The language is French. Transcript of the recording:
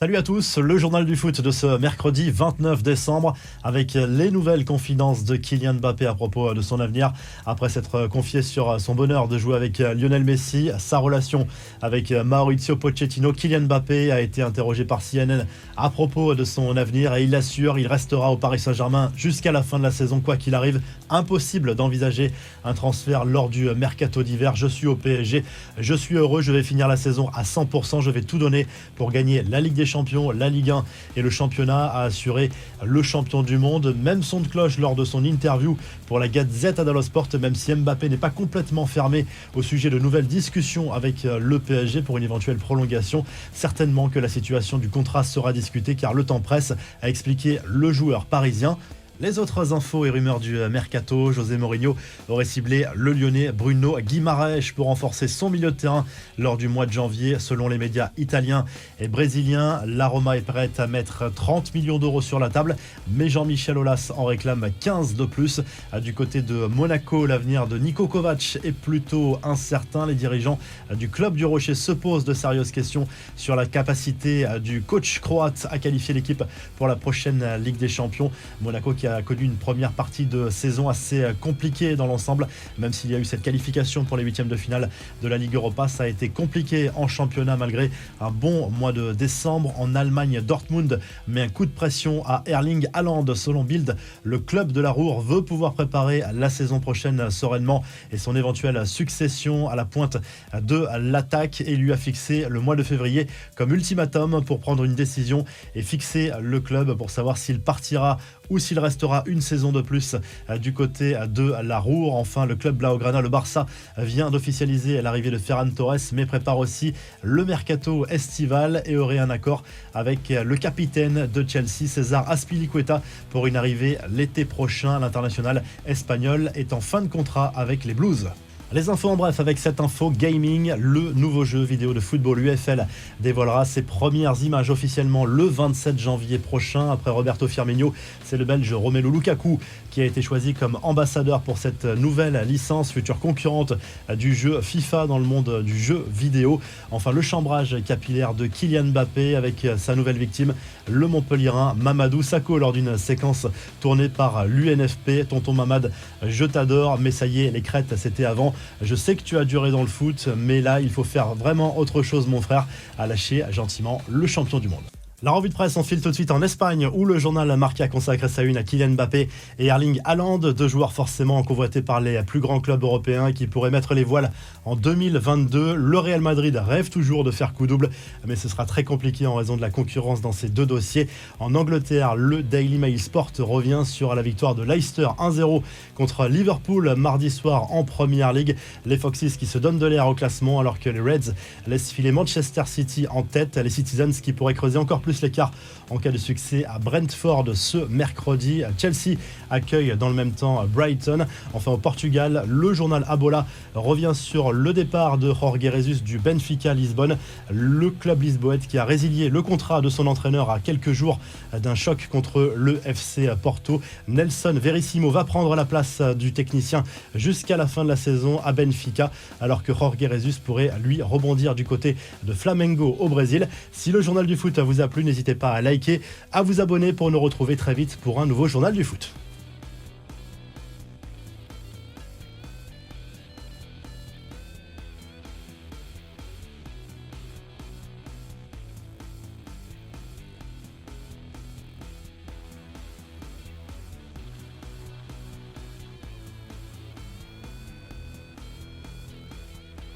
Salut à tous, le journal du foot de ce mercredi 29 décembre avec les nouvelles confidences de Kylian Mbappé à propos de son avenir. Après s'être confié sur son bonheur de jouer avec Lionel Messi, sa relation avec Mauricio Pochettino, Kylian Mbappé a été interrogé par CNN à propos de son avenir et il assure il restera au Paris Saint-Germain jusqu'à la fin de la saison quoi qu'il arrive. Impossible d'envisager un transfert lors du mercato d'hiver. Je suis au PSG, je suis heureux, je vais finir la saison à 100%, je vais tout donner pour gagner la Ligue des Champions, la Ligue 1 et le championnat, a assuré le champion du monde. Même son de cloche lors de son interview pour la Gazzetta dello Sport, même si Mbappé n'est pas complètement fermé au sujet de nouvelles discussions avec le PSG pour une éventuelle prolongation. Certainement que la situation du contrat sera discutée car le temps presse, a expliqué le joueur parisien. Les autres infos et rumeurs du mercato, José Mourinho aurait ciblé le Lyonnais Bruno Guimaraes pour renforcer son milieu de terrain lors du mois de janvier. Selon les médias italiens et brésiliens, la Roma est prête à mettre 30 millions d'euros sur la table, mais Jean-Michel Aulas en réclame 15 de plus. Du côté de Monaco, l'avenir de Niko Kovac est plutôt incertain. Les dirigeants du club du Rocher se posent de sérieuses questions sur la capacité du coach croate à qualifier l'équipe pour la prochaine Ligue des Champions. Monaco qui a connu une première partie de saison assez compliquée dans l'ensemble, même s'il y a eu cette qualification pour les huitièmes de finale de la Ligue Europa. Ça a été compliqué en championnat malgré un bon mois de décembre. En Allemagne, Dortmund met un coup de pression à Erling Haaland. Selon Bild, le club de la Ruhr veut pouvoir préparer la saison prochaine sereinement et son éventuelle succession à la pointe de l'attaque et lui a fixé le mois de février comme ultimatum pour prendre une décision et fixer le club pour savoir s'il partira ou s'il restera une saison de plus du côté de la Ruhr. Enfin, le club blaugrana, le Barça, vient d'officialiser l'arrivée de Ferran Torres, mais prépare aussi le mercato estival et aurait un accord avec le capitaine de Chelsea, César Azpilicueta, pour une arrivée l'été prochain. L'international espagnol est en fin de contrat avec les Blues. Les infos en bref avec cette info gaming, le nouveau jeu vidéo de football UFL dévoilera ses premières images officiellement le 27 janvier prochain. Après Roberto Firmino, c'est le Belge Romelu Lukaku qui a été choisi comme ambassadeur pour cette nouvelle licence, future concurrente du jeu FIFA dans le monde du jeu vidéo. Enfin, le chambrage capillaire de Kylian Mbappé avec sa nouvelle victime, le Montpellierin Mamadou Sakho lors d'une séquence tournée par l'UNFP. Tonton Mamad, je t'adore, mais ça y est, les crêtes, c'était avant. Je sais que tu as duré dans le foot, mais là, il faut faire vraiment autre chose, mon frère, a lâché gentiment le champion du monde. La revue de presse enfile tout de suite en Espagne où le journal Marca consacre sa une à Kylian Mbappé et Erling Haaland, deux joueurs forcément convoités par les plus grands clubs européens qui pourraient mettre les voiles en 2022. Le Real Madrid rêve toujours de faire coup double, mais ce sera très compliqué en raison de la concurrence dans ces deux dossiers. En Angleterre, le Daily Mail Sport revient sur la victoire de Leicester 1-0 contre Liverpool mardi soir en Premier League. Les Foxes qui se donnent de l'air au classement alors que les Reds laissent filer Manchester City en tête. Les Citizens qui pourraient creuser encore plus l'écart en cas de succès à Brentford ce mercredi. Chelsea accueille dans le même temps Brighton. Enfin, au Portugal, le journal Abola revient sur le départ de Jorge Jesus du Benfica Lisbonne. Le club lisboète qui a résilié le contrat de son entraîneur à quelques jours d'un choc contre le FC Porto. Nelson Verissimo va prendre la place du technicien jusqu'à la fin de la saison à Benfica, alors que Jorge Jesus pourrait lui rebondir du côté de Flamengo au Brésil. Si le journal du foot vous a plu, n'hésitez pas à liker, à vous abonner pour nous retrouver très vite pour un nouveau journal du foot.